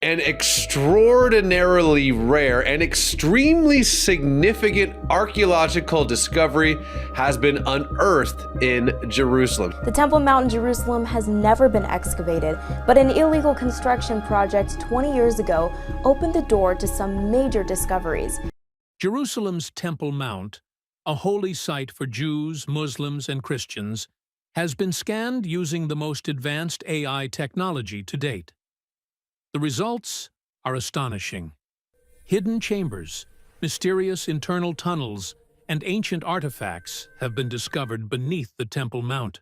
An extraordinarily rare and extremely significant archaeological discovery has been unearthed in Jerusalem. The Temple Mount in Jerusalem has never been excavated, but an illegal construction project 20 years ago opened the door to some major discoveries. Jerusalem's Temple Mount, a holy site for Jews, Muslims, and Christians, has been scanned using the most advanced AI technology to date. The results are astonishing. Hidden chambers, mysterious internal tunnels, and ancient artifacts have been discovered beneath the Temple Mount.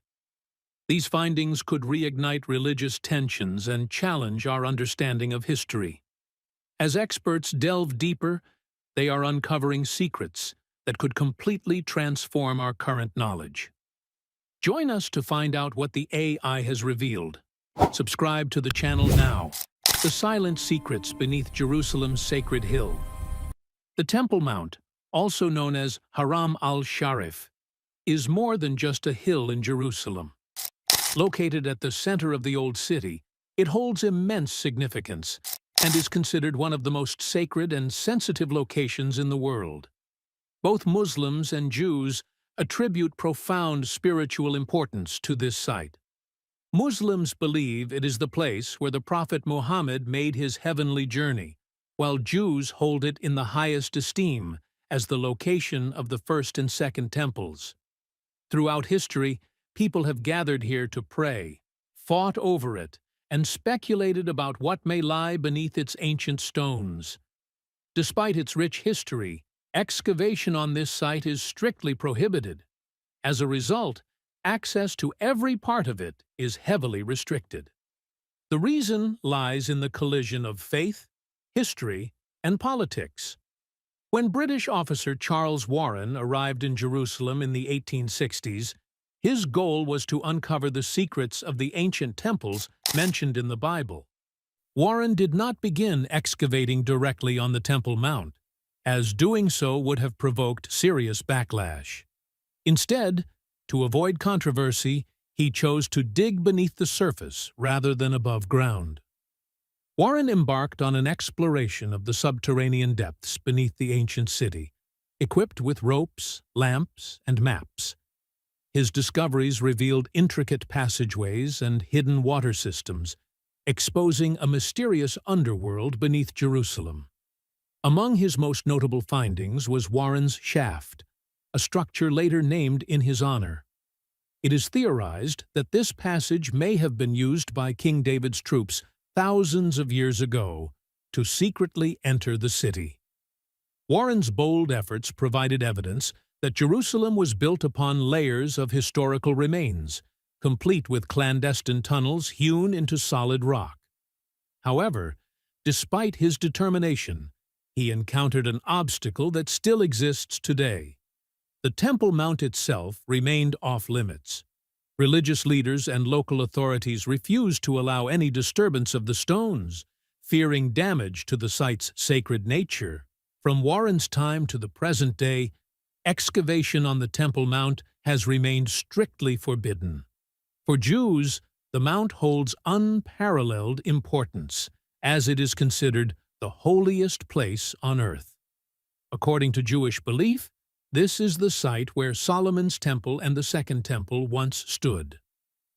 These findings could reignite religious tensions and challenge our understanding of history. As experts delve deeper, they are uncovering secrets that could completely transform our current knowledge. Join us to find out what the AI has revealed. Subscribe to the channel now. The silent secrets beneath Jerusalem's sacred hill. The Temple Mount, also known as Haram al-Sharif, is more than just a hill in Jerusalem. Located at the center of the Old City, it holds immense significance and is considered one of the most sacred and sensitive locations in the world. Both Muslims and Jews attribute profound spiritual importance to this site. Muslims believe it is the place where the Prophet Muhammad made his heavenly journey, while Jews hold it in the highest esteem as the location of the first and second temples. Throughout history, people have gathered here to pray, fought over it, and speculated about what may lie beneath its ancient stones. Despite its rich history, excavation on this site is strictly prohibited. As a result, access to every part of it is heavily restricted. The reason lies in the collision of faith, history, and politics. When British officer Charles Warren arrived in Jerusalem in the 1860s, his goal was to uncover the secrets of the ancient temples mentioned in the Bible. Warren did not begin excavating directly on the Temple Mount, as doing so would have provoked serious backlash. Instead, to avoid controversy, he chose to dig beneath the surface rather than above ground. Warren embarked on an exploration of the subterranean depths beneath the ancient city, equipped with ropes, lamps, and maps. His discoveries revealed intricate passageways and hidden water systems, exposing a mysterious underworld beneath Jerusalem. Among his most notable findings was Warren's shaft, a structure later named in his honor. It is theorized that this passage may have been used by King David's troops thousands of years ago to secretly enter the city. Warren's bold efforts provided evidence that Jerusalem was built upon layers of historical remains, complete with clandestine tunnels hewn into solid rock. However, despite his determination, he encountered an obstacle that still exists today. The Temple Mount itself remained off-limits. Religious leaders and local authorities refused to allow any disturbance of the stones, fearing damage to the site's sacred nature. From Warren's time to the present day, excavation on the Temple Mount has remained strictly forbidden. For Jews, the Mount holds unparalleled importance, as it is considered the holiest place on earth. According to Jewish belief, this is the site where Solomon's Temple and the Second Temple once stood.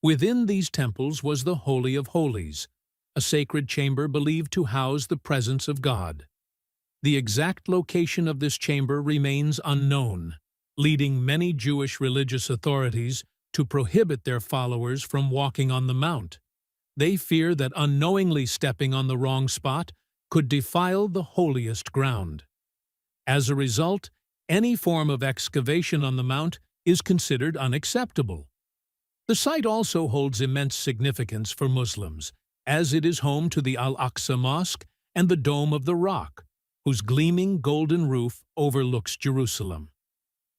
Within these temples was the Holy of Holies, a sacred chamber believed to house the presence of God. The exact location of this chamber remains unknown, leading many Jewish religious authorities to prohibit their followers from walking on the mount. They fear that unknowingly stepping on the wrong spot could defile the holiest ground. As a result, any form of excavation on the mount is considered unacceptable. The site also holds immense significance for Muslims, as it is home to the Al-Aqsa Mosque and the Dome of the Rock, whose gleaming golden roof overlooks Jerusalem.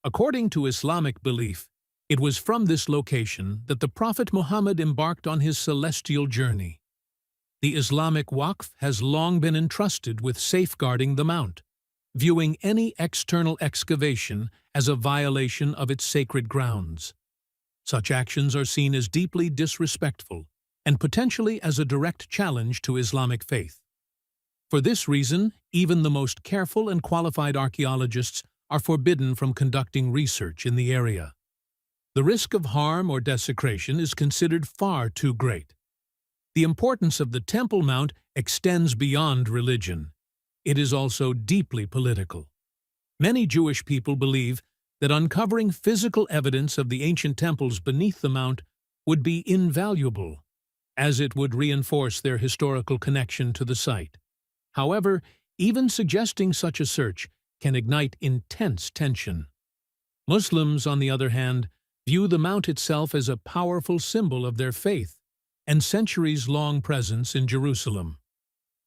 According to Islamic belief, it was from this location that the Prophet Muhammad embarked on his celestial journey. The Islamic Waqf has long been entrusted with safeguarding the mount, viewing any external excavation as a violation of its sacred grounds. Such actions are seen as deeply disrespectful and potentially as a direct challenge to Islamic faith. For this reason, even the most careful and qualified archaeologists are forbidden from conducting research in the area. The risk of harm or desecration is considered far too great. The importance of the Temple Mount extends beyond religion. It is also deeply political. Many Jewish people believe that uncovering physical evidence of the ancient temples beneath the mount would be invaluable, as it would reinforce their historical connection to the site. However, even suggesting such a search can ignite intense tension. Muslims, on the other hand, view the mount itself as a powerful symbol of their faith and centuries-long presence in Jerusalem.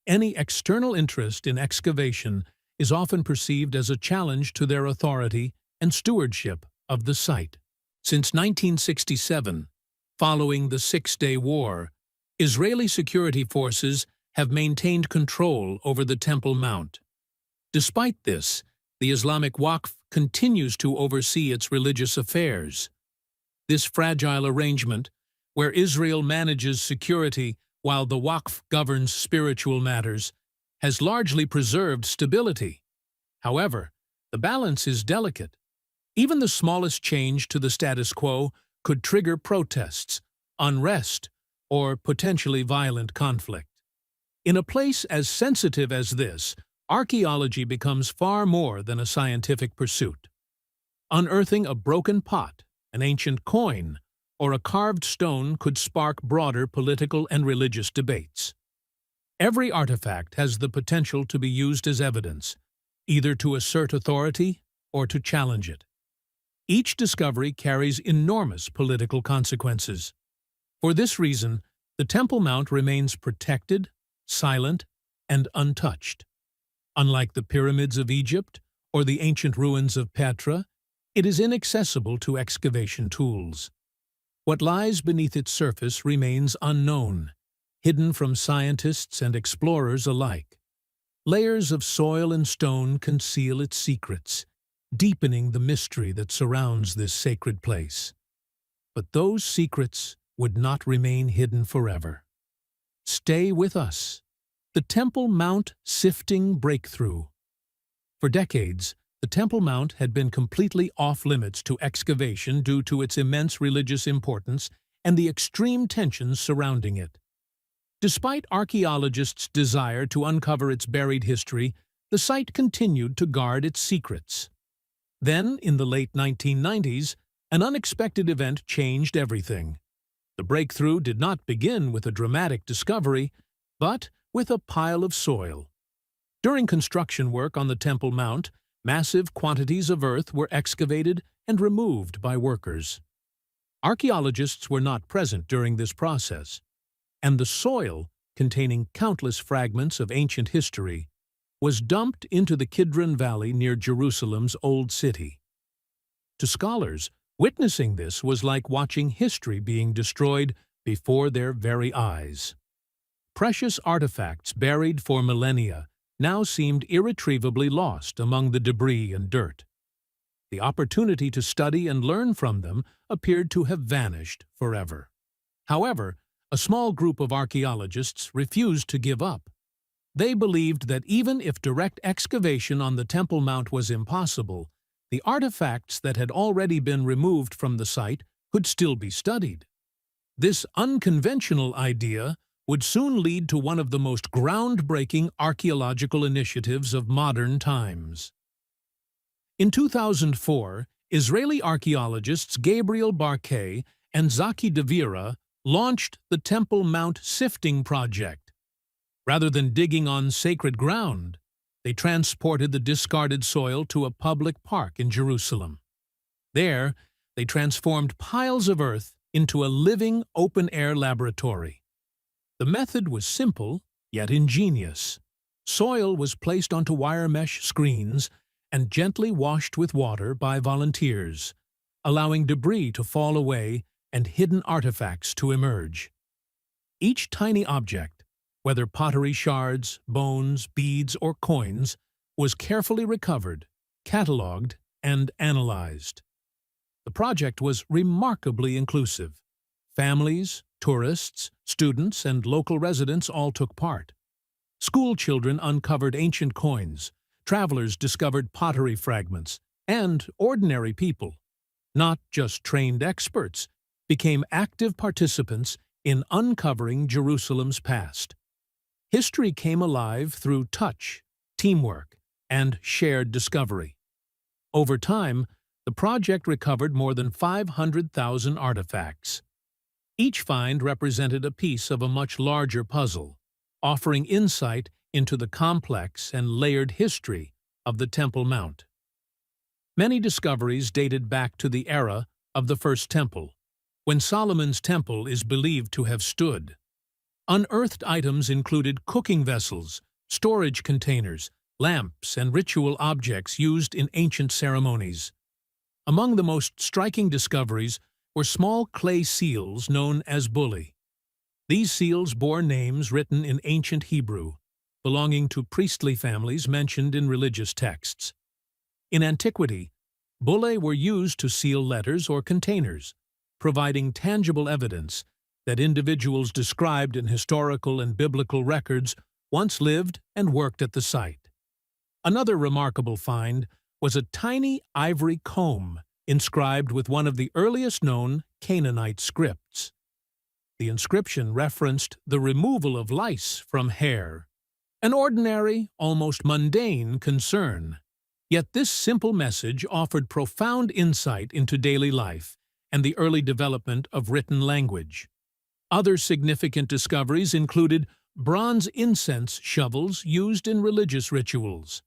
Any external interest in excavation is often perceived as a challenge to their authority and stewardship of the site. Since 1967, following the Six-Day War, Israeli security forces have maintained control over the Temple Mount. Despite this, the Islamic Waqf continues to oversee its religious affairs. This fragile arrangement, where Israel manages security while the Waqf governs spiritual matters, has largely preserved stability. However, the balance is delicate. Even the smallest change to the status quo could trigger protests, unrest, or potentially violent conflict. In a place as sensitive as this, archaeology becomes far more than a scientific pursuit. Unearthing a broken pot, an ancient coin, or a carved stone could spark broader political and religious debates. Every artifact has the potential to be used as evidence, either to assert authority or to challenge it. Each discovery carries enormous political consequences. For this reason, the Temple Mount remains protected, silent, and untouched. Unlike the pyramids of Egypt or the ancient ruins of Petra, it is inaccessible to excavation tools. What lies beneath its surface remains unknown, hidden from scientists and explorers alike. Layers of soil and stone conceal its secrets, deepening the mystery that surrounds this sacred place. But those secrets would not remain hidden forever. Stay with us. The Temple Mount Sifting Breakthrough. For decades, the Temple Mount had been completely off-limits to excavation due to its immense religious importance and the extreme tensions surrounding it. Despite archaeologists' desire to uncover its buried history, the site continued to guard its secrets. Then, in the late 1990s, an unexpected event changed everything. The breakthrough did not begin with a dramatic discovery, but with a pile of soil. During construction work on the Temple Mount, massive quantities of earth were excavated and removed by workers. Archaeologists were not present during this process, and the soil, containing countless fragments of ancient history, was dumped into the Kidron Valley near Jerusalem's Old City. To scholars, witnessing this was like watching history being destroyed before their very eyes. Precious artifacts buried for millennia now seemed irretrievably lost among the debris and dirt. The opportunity to study and learn from them appeared to have vanished forever. However, a small group of archaeologists refused to give up. They believed that even if direct excavation on the Temple Mount was impossible, the artifacts that had already been removed from the site could still be studied. This unconventional idea would soon lead to one of the most groundbreaking archaeological initiatives of modern times. In 2004, Israeli archaeologists Gabriel Barkay and Zaki Devira launched the Temple Mount Sifting Project. Rather than digging on sacred ground, they transported the discarded soil to a public park in Jerusalem. There, they transformed piles of earth into a living, open-air laboratory. The method was simple, yet ingenious. Soil was placed onto wire mesh screens and gently washed with water by volunteers, allowing debris to fall away and hidden artifacts to emerge. Each tiny object, whether pottery shards, bones, beads, or coins, was carefully recovered, catalogued, and analyzed. The project was remarkably inclusive. Families, tourists, students, and local residents all took part. School children uncovered ancient coins, travelers discovered pottery fragments, and ordinary people, not just trained experts, became active participants in uncovering Jerusalem's past. History came alive through touch, teamwork, and shared discovery. Over time, the project recovered more than 500,000 artifacts. Each find represented a piece of a much larger puzzle, offering insight into the complex and layered history of the Temple Mount. Many discoveries dated back to the era of the First Temple, when Solomon's temple is believed to have stood. Unearthed items included cooking vessels, storage containers, lamps, and ritual objects used in ancient ceremonies. Among the most striking discoveries were small clay seals known as bulli. These seals bore names written in ancient Hebrew, belonging to priestly families mentioned in religious texts. In antiquity, bullae were used to seal letters or containers, providing tangible evidence that individuals described in historical and biblical records once lived and worked at the site. Another remarkable find was a tiny ivory comb inscribed with one of the earliest known Canaanite scripts. The inscription referenced the removal of lice from hair, an ordinary, almost mundane concern. Yet this simple message offered profound insight into daily life and the early development of written language. Other significant discoveries included bronze incense shovels used in religious rituals.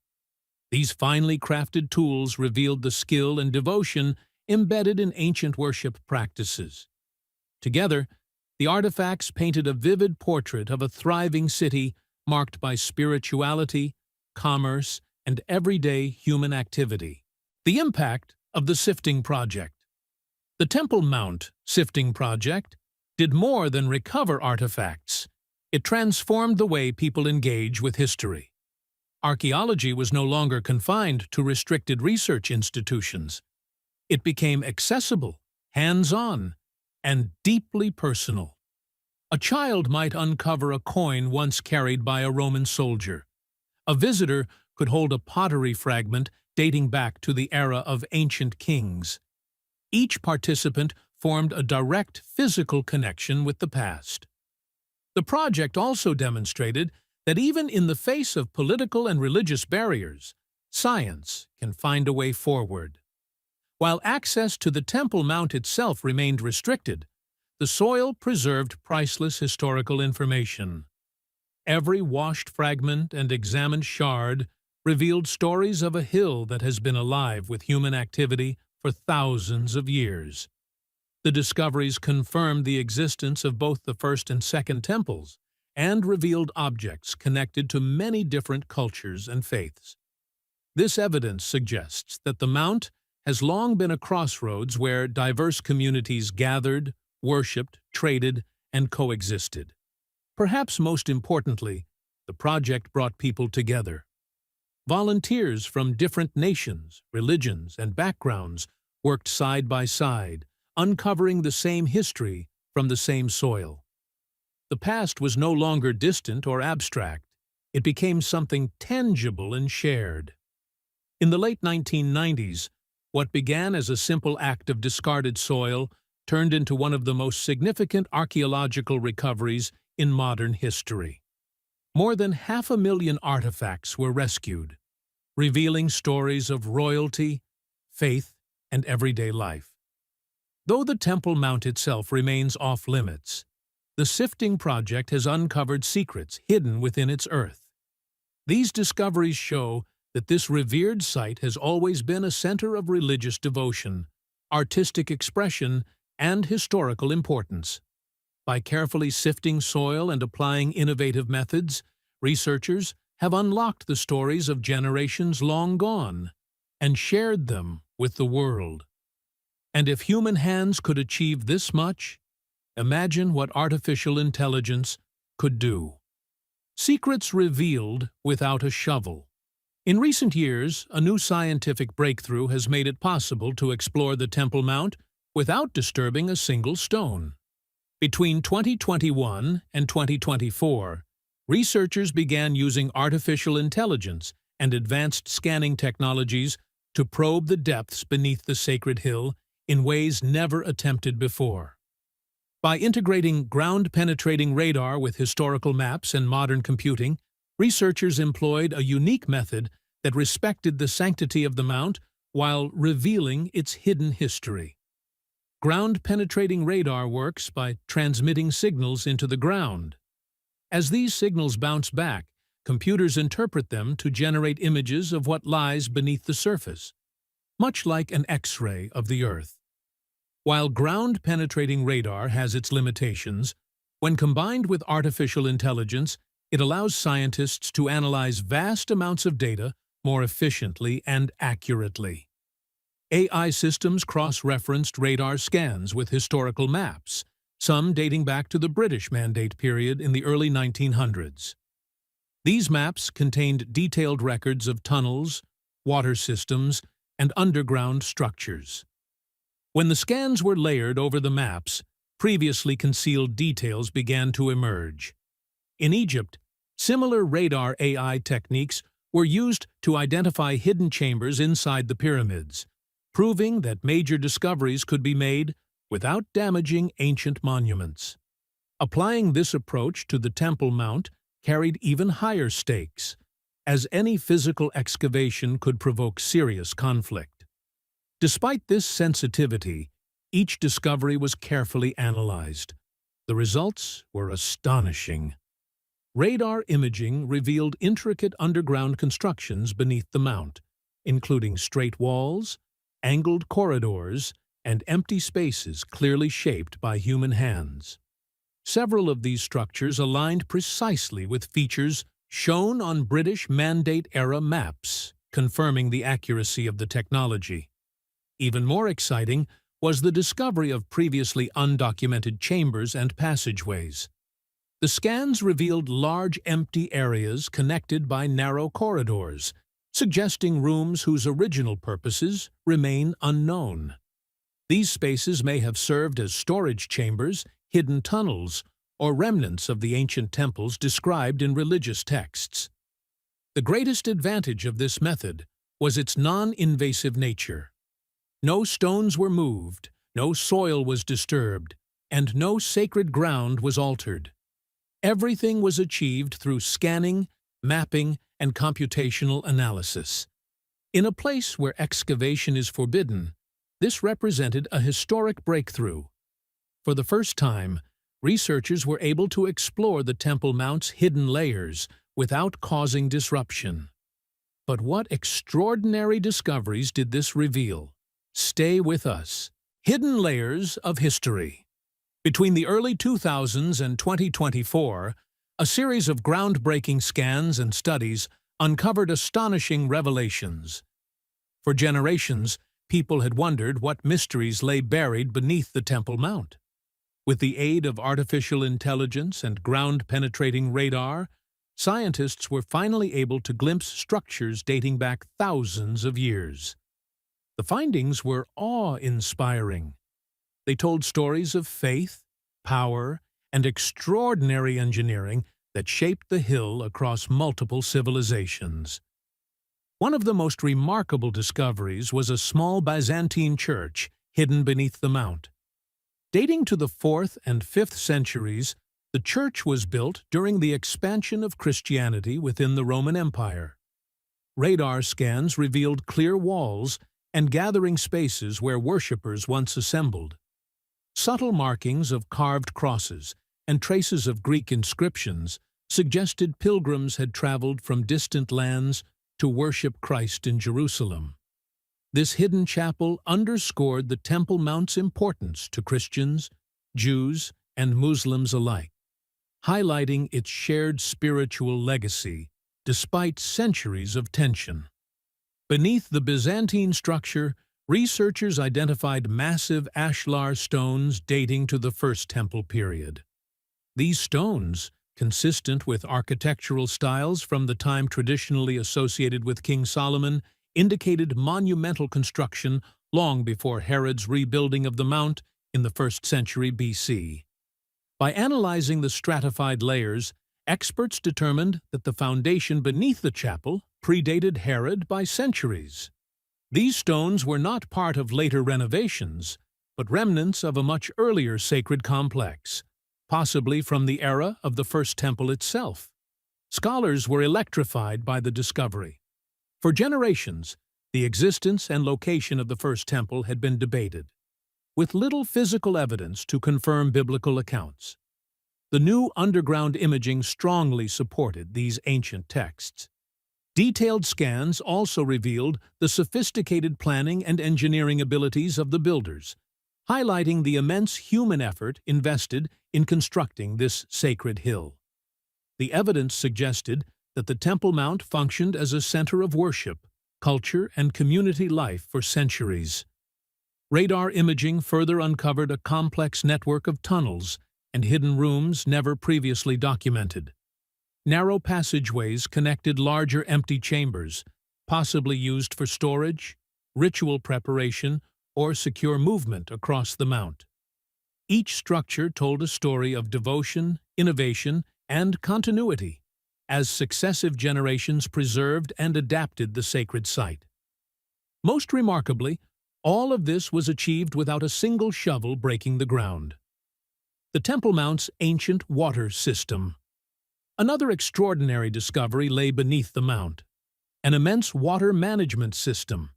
These finely crafted tools revealed the skill and devotion embedded in ancient worship practices. Together, the artifacts painted a vivid portrait of a thriving city marked by spirituality, commerce, and everyday human activity. The impact of the Sifting Project. The Temple Mount Sifting Project did more than recover artifacts. It transformed the way people engage with history. Archaeology was no longer confined to restricted research institutions. It became accessible, hands-on, and deeply personal. A child might uncover a coin once carried by a Roman soldier. A visitor could hold a pottery fragment dating back to the era of ancient kings. Each participant formed a direct physical connection with the past. The project also demonstrated that even in the face of political and religious barriers, science can find a way forward. While access to the Temple Mount itself remained restricted, the soil preserved priceless historical information. Every washed fragment and examined shard revealed stories of a hill that has been alive with human activity for thousands of years. The discoveries confirmed the existence of both the First and Second Temples and revealed objects connected to many different cultures and faiths. This evidence suggests that the Mount has long been a crossroads where diverse communities gathered, worshipped, traded, and coexisted. Perhaps most importantly, the project brought people together. Volunteers from different nations, religions, and backgrounds worked side by side, uncovering the same history from the same soil. The past was no longer distant or abstract. It became something tangible and shared. In the late 1990s, what began as a simple act of discarded soil turned into one of the most significant archaeological recoveries in modern history. More than 500,000 artifacts were rescued, revealing stories of royalty, faith, and everyday life. Though the Temple Mount itself remains off-limits, the Sifting Project has uncovered secrets hidden within its earth. These discoveries show that this revered site has always been a center of religious devotion, artistic expression, and historical importance. By carefully sifting soil and applying innovative methods, researchers have unlocked the stories of generations long gone and shared them with the world. And if human hands could achieve this much, imagine what artificial intelligence could do. Secrets revealed without a shovel. In recent years, a new scientific breakthrough has made it possible to explore the Temple Mount without disturbing a single stone. Between 2021 and 2024, researchers began using artificial intelligence and advanced scanning technologies to probe the depths beneath the sacred hill in ways never attempted before. By integrating ground-penetrating radar with historical maps and modern computing, researchers employed a unique method that respected the sanctity of the mount while revealing its hidden history. Ground-penetrating radar works by transmitting signals into the ground. As these signals bounce back, computers interpret them to generate images of what lies beneath the surface, much like an X-ray of the Earth. While ground-penetrating radar has its limitations, when combined with artificial intelligence, it allows scientists to analyze vast amounts of data more efficiently and accurately. AI systems cross-referenced radar scans with historical maps, some dating back to the British Mandate period in the early 1900s. These maps contained detailed records of tunnels, water systems, and underground structures. When the scans were layered over the maps, previously concealed details began to emerge. In Egypt, similar radar AI techniques were used to identify hidden chambers inside the pyramids, proving that major discoveries could be made without damaging ancient monuments. Applying this approach to the Temple Mount carried even higher stakes, as any physical excavation could provoke serious conflict. Despite this sensitivity, each discovery was carefully analyzed. The results were astonishing. Radar imaging revealed intricate underground constructions beneath the mount, including straight walls, angled corridors, and empty spaces clearly shaped by human hands. Several of these structures aligned precisely with features shown on British Mandate-era maps, confirming the accuracy of the technology. Even more exciting was the discovery of previously undocumented chambers and passageways. The scans revealed large empty areas connected by narrow corridors, suggesting rooms whose original purposes remain unknown. These spaces may have served as storage chambers, hidden tunnels, or remnants of the ancient temples described in religious texts. The greatest advantage of this method was its non-invasive nature. No stones were moved, no soil was disturbed, and no sacred ground was altered. Everything was achieved through scanning, mapping, and computational analysis. In a place where excavation is forbidden, this represented a historic breakthrough. For the first time, researchers were able to explore the Temple Mount's hidden layers without causing disruption. But what extraordinary discoveries did this reveal? Stay with us. Hidden layers of history. Between the early 2000s and 2024, a series of groundbreaking scans and studies uncovered astonishing revelations. For generations, people had wondered what mysteries lay buried beneath the Temple Mount. With the aid of artificial intelligence and ground-penetrating radar, scientists were finally able to glimpse structures dating back thousands of years. The findings were awe-inspiring. They told stories of faith, power, and extraordinary engineering that shaped the hill across multiple civilizations. One of the most remarkable discoveries was a small Byzantine church hidden beneath the mount. Dating to the 4th and 5th centuries, the church was built during the expansion of Christianity within the Roman Empire. Radar scans revealed clear walls and gathering spaces where worshippers once assembled. Subtle markings of carved crosses and traces of Greek inscriptions suggested pilgrims had traveled from distant lands to worship Christ in Jerusalem. This hidden chapel underscored the Temple Mount's importance to Christians, Jews, and Muslims alike, highlighting its shared spiritual legacy despite centuries of tension. Beneath the Byzantine structure, researchers identified massive ashlar stones dating to the First Temple period. These stones, consistent with architectural styles from the time traditionally associated with King Solomon, indicated monumental construction long before Herod's rebuilding of the Mount in the 1st century BC. By analyzing the stratified layers Experts determined that the foundation beneath the chapel predated Herod by centuries. These stones were not part of later renovations, but remnants of a much earlier sacred complex, possibly from the era of the First Temple itself. Scholars were electrified by the discovery. For generations, the existence and location of the First Temple had been debated, with little physical evidence to confirm biblical accounts. The new underground imaging strongly supported these ancient texts. Detailed scans also revealed the sophisticated planning and engineering abilities of the builders, highlighting the immense human effort invested in constructing this sacred hill. The evidence suggested that the Temple Mount functioned as a center of worship, culture, and community life for centuries. Radar imaging further uncovered a complex network of tunnels and hidden rooms never previously documented. Narrow passageways connected larger empty chambers, possibly used for storage, ritual preparation, or secure movement across the mount. Each structure told a story of devotion, innovation, and continuity, as successive generations preserved and adapted the sacred site. Most remarkably, all of this was achieved without a single shovel breaking the ground. The Temple Mount's ancient water system. Another extraordinary discovery lay beneath the mount, an immense water management system.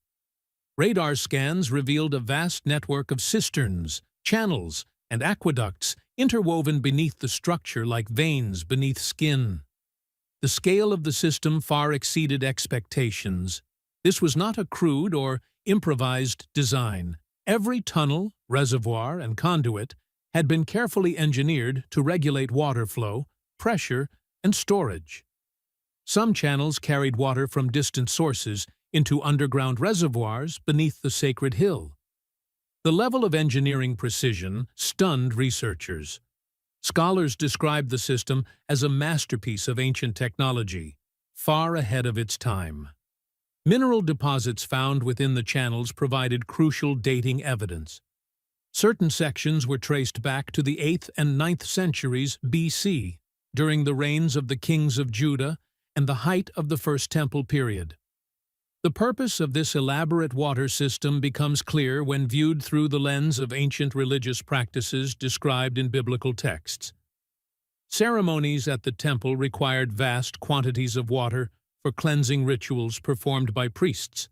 Radar scans revealed a vast network of cisterns, channels, and aqueducts interwoven beneath the structure like veins beneath skin. The scale of the system far exceeded expectations. This was not a crude or improvised design. Every tunnel, reservoir, and conduit had been carefully engineered to regulate water flow, pressure, and storage. Some channels carried water from distant sources into underground reservoirs beneath the sacred hill. The level of engineering precision stunned researchers. Scholars described the system as a masterpiece of ancient technology, far ahead of its time. Mineral deposits found within the channels provided crucial dating evidence. Certain sections were traced back to the 8th and 9th centuries BC, during the reigns of the kings of Judah and the height of the First Temple period. The purpose of this elaborate water system becomes clear when viewed through the lens of ancient religious practices described in biblical texts. Ceremonies at the temple required vast quantities of water for cleansing rituals performed by priests,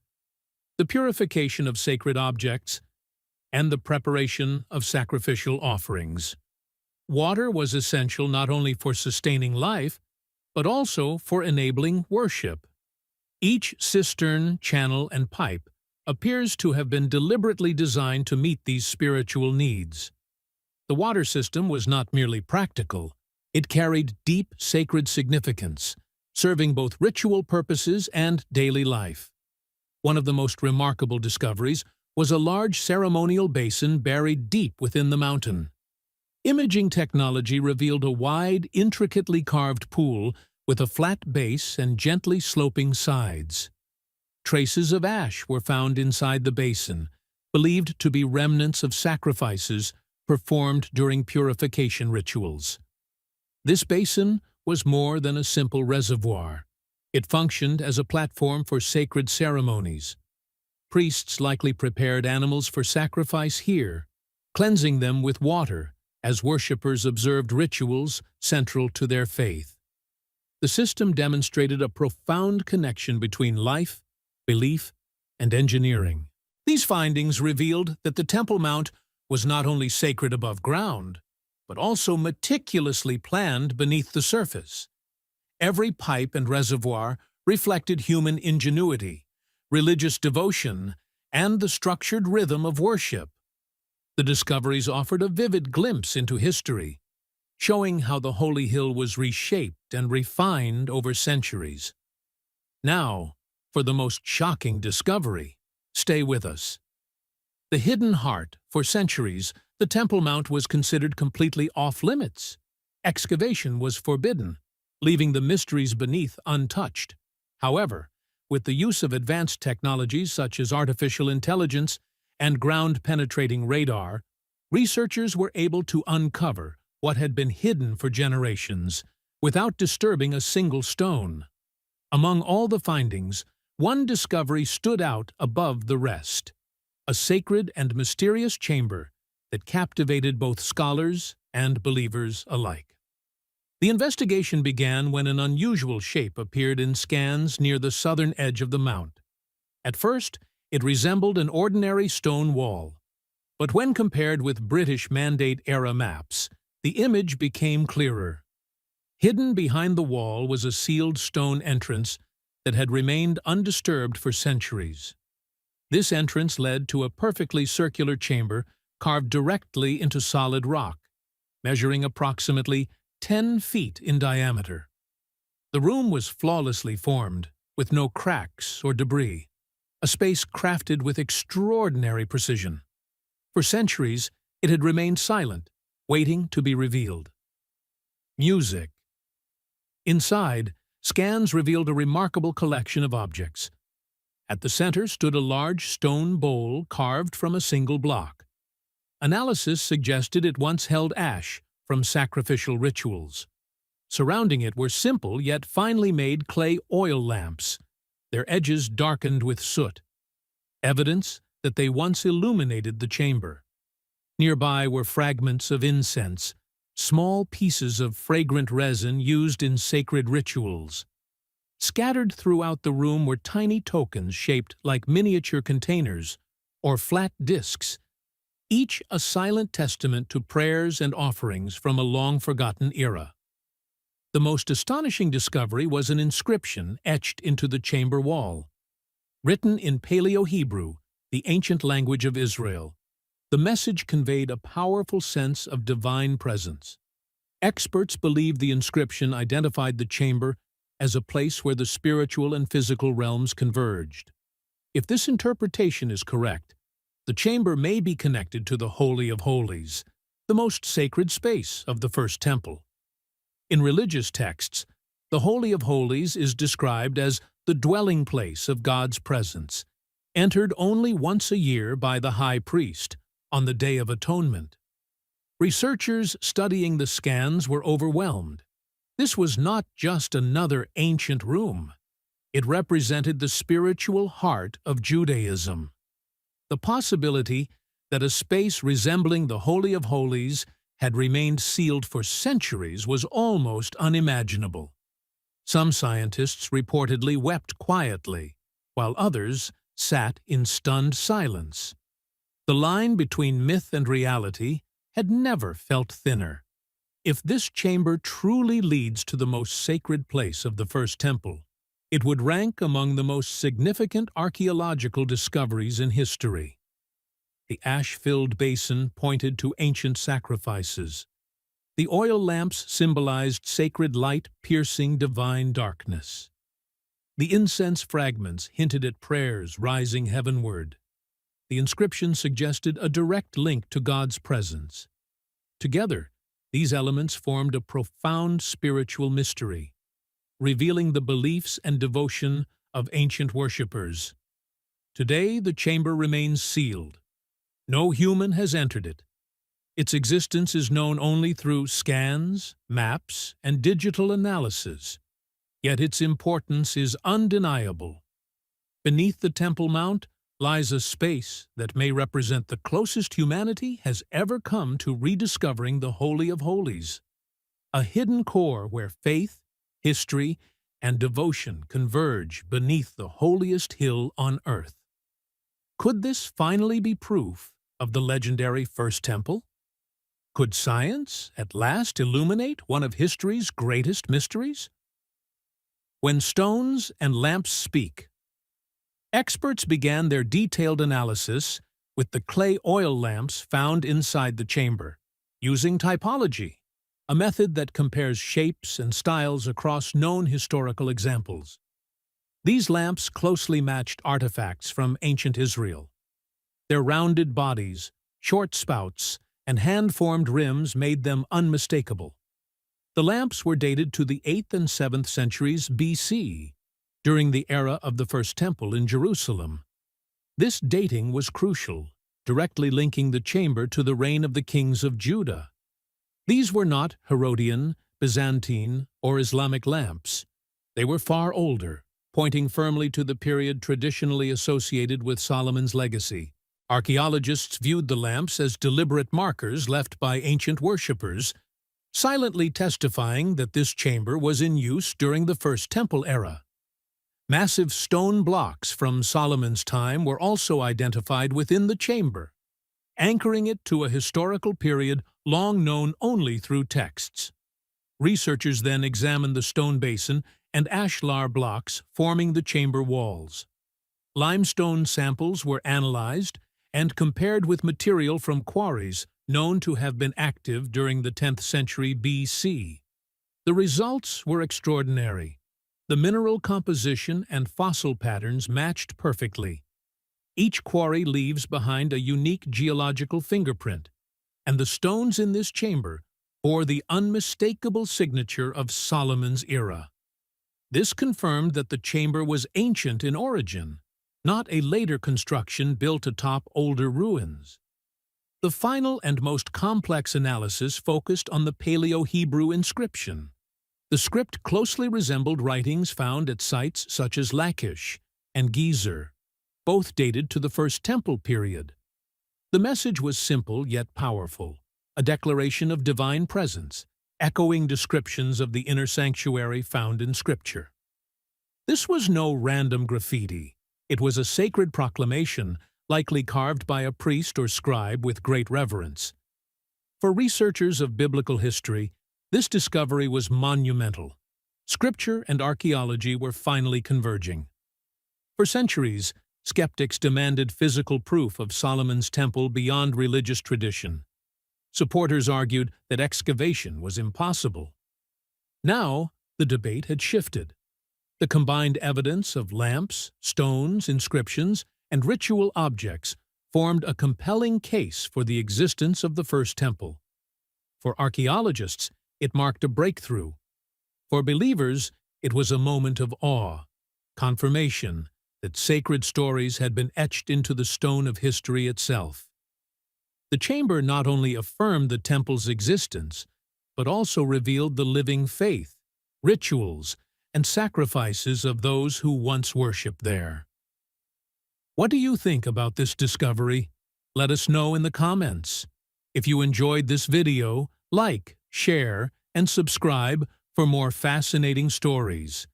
the purification of sacred objects, and the preparation of sacrificial offerings. Water was essential not only for sustaining life, but also for enabling worship. Each cistern, channel, and pipe appears to have been deliberately designed to meet these spiritual needs. The water system was not merely practical, it carried deep sacred significance, serving both ritual purposes and daily life. One of the most remarkable discoveries was a large ceremonial basin buried deep within the mountain. Imaging technology revealed a wide, intricately carved pool with a flat base and gently sloping sides. Traces of ash were found inside the basin, believed to be remnants of sacrifices performed during purification rituals. This basin was more than a simple reservoir. It functioned as a platform for sacred ceremonies. Priests likely prepared animals for sacrifice here, cleansing them with water as worshippers observed rituals central to their faith. The system demonstrated a profound connection between life, belief, and engineering. These findings revealed that the Temple Mount was not only sacred above ground, but also meticulously planned beneath the surface. Every pipe and reservoir reflected human ingenuity, religious devotion, and the structured rhythm of worship. The discoveries offered a vivid glimpse into history, showing how the holy hill was reshaped and refined over centuries. Now, for the most shocking discovery. Stay with us. The hidden heart. For centuries, the Temple Mount was considered completely off-limits. Excavation was forbidden, leaving the mysteries beneath untouched. However, with the use of advanced technologies such as artificial intelligence and ground-penetrating radar, researchers were able to uncover what had been hidden for generations, without disturbing a single stone. Among all the findings, one discovery stood out above the rest: a sacred and mysterious chamber that captivated both scholars and believers alike. The investigation began when an unusual shape appeared in scans near the southern edge of the mount. At first, it resembled an ordinary stone wall, but when compared with British Mandate-era maps, the image became clearer. Hidden behind the wall was a sealed stone entrance that had remained undisturbed for centuries. This entrance led to a perfectly circular chamber carved directly into solid rock, measuring approximately 10 feet in diameter. The room was flawlessly formed, with no cracks or debris, a space crafted with extraordinary precision. For centuries, it had remained silent, waiting to be revealed. Music. Inside, scans revealed a remarkable collection of objects. At the center stood a large stone bowl carved from a single block. Analysis suggested it once held ash from sacrificial rituals. Surrounding it were simple yet finely made clay oil lamps, their edges darkened with soot, evidence that they once illuminated the chamber. Nearby were fragments of incense, small pieces of fragrant resin used in sacred rituals. Scattered throughout the room were tiny tokens shaped like miniature containers or flat discs, each a silent testament to prayers and offerings from a long-forgotten era. The most astonishing discovery was an inscription etched into the chamber wall. Written in Paleo-Hebrew, the ancient language of Israel, the message conveyed a powerful sense of divine presence. Experts believe the inscription identified the chamber as a place where the spiritual and physical realms converged. If this interpretation is correct, the chamber may be connected to the Holy of Holies, the most sacred space of the First Temple. In religious texts, the Holy of Holies is described as the dwelling place of God's presence, entered only once a year by the high priest, on the Day of Atonement. Researchers studying the scans were overwhelmed. This was not just another ancient room. It represented the spiritual heart of Judaism. The possibility that a space resembling the Holy of Holies had remained sealed for centuries was almost unimaginable. Some scientists reportedly wept quietly, while others sat in stunned silence. The line between myth and reality had never felt thinner. If this chamber truly leads to the most sacred place of the First Temple, it would rank among the most significant archaeological discoveries in history. The ash-filled basin pointed to ancient sacrifices. The oil lamps symbolized sacred light piercing divine darkness. The incense fragments hinted at prayers rising heavenward. The inscription suggested a direct link to God's presence. Together, these elements formed a profound spiritual mystery, revealing the beliefs and devotion of ancient worshippers. Today, the chamber remains sealed. No human has entered it. Its existence is known only through scans, maps, and digital analysis. Yet its importance is undeniable. Beneath the Temple Mount lies a space that may represent the closest humanity has ever come to rediscovering the Holy of Holies, a hidden core where faith, history, and devotion converge beneath the holiest hill on earth. Could this finally be proof of the legendary First Temple? Could science at last illuminate one of history's greatest mysteries? When stones and lamps speak. Experts began their detailed analysis with the clay oil lamps found inside the chamber, using typology, a method that compares shapes and styles across known historical examples. These lamps closely matched artifacts from ancient Israel. Their rounded bodies, short spouts, and hand-formed rims made them unmistakable. The lamps were dated to the 8th and 7th centuries BC, during the era of the First Temple in Jerusalem. This dating was crucial, directly linking the chamber to the reign of the kings of Judah. These were not Herodian, Byzantine, or Islamic lamps. They were far older, pointing firmly to the period traditionally associated with Solomon's legacy. Archaeologists viewed the lamps as deliberate markers left by ancient worshippers, silently testifying that this chamber was in use during the First Temple era. Massive stone blocks from Solomon's time were also identified within the chamber, anchoring it to a historical period long known only through texts. Researchers then examined the stone basin and ashlar blocks forming the chamber walls. Limestone samples were analyzed and compared with material from quarries known to have been active during the 10th century BC. The results were extraordinary. The mineral composition and fossil patterns matched perfectly. Each quarry leaves behind a unique geological fingerprint, and the stones in this chamber bore the unmistakable signature of Solomon's era. This confirmed that the chamber was ancient in origin, not a later construction built atop older ruins. The final and most complex analysis focused on the Paleo-Hebrew inscription. The script closely resembled writings found at sites such as Lachish and Gezer, both dated to the First Temple period. The message was simple yet powerful, a declaration of divine presence, echoing descriptions of the inner sanctuary found in Scripture. This was no random graffiti. It was a sacred proclamation, likely carved by a priest or scribe with great reverence. For researchers of biblical history, this discovery was monumental. Scripture and archaeology were finally converging. For centuries, skeptics demanded physical proof of Solomon's temple beyond religious tradition. Supporters argued that excavation was impossible. Now, the debate had shifted. The combined evidence of lamps, stones, inscriptions, and ritual objects formed a compelling case for the existence of the First Temple. For archaeologists, it marked a breakthrough. For believers, it was a moment of awe, confirmation that sacred stories had been etched into the stone of history itself. The chamber not only affirmed the temple's existence, but also revealed the living faith, rituals, and sacrifices of those who once worshipped there. What do you think about this discovery? Let us know in the comments. If you enjoyed this video, like, share, and subscribe for more fascinating stories.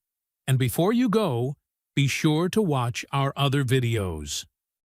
And before you go, be sure to watch our other videos.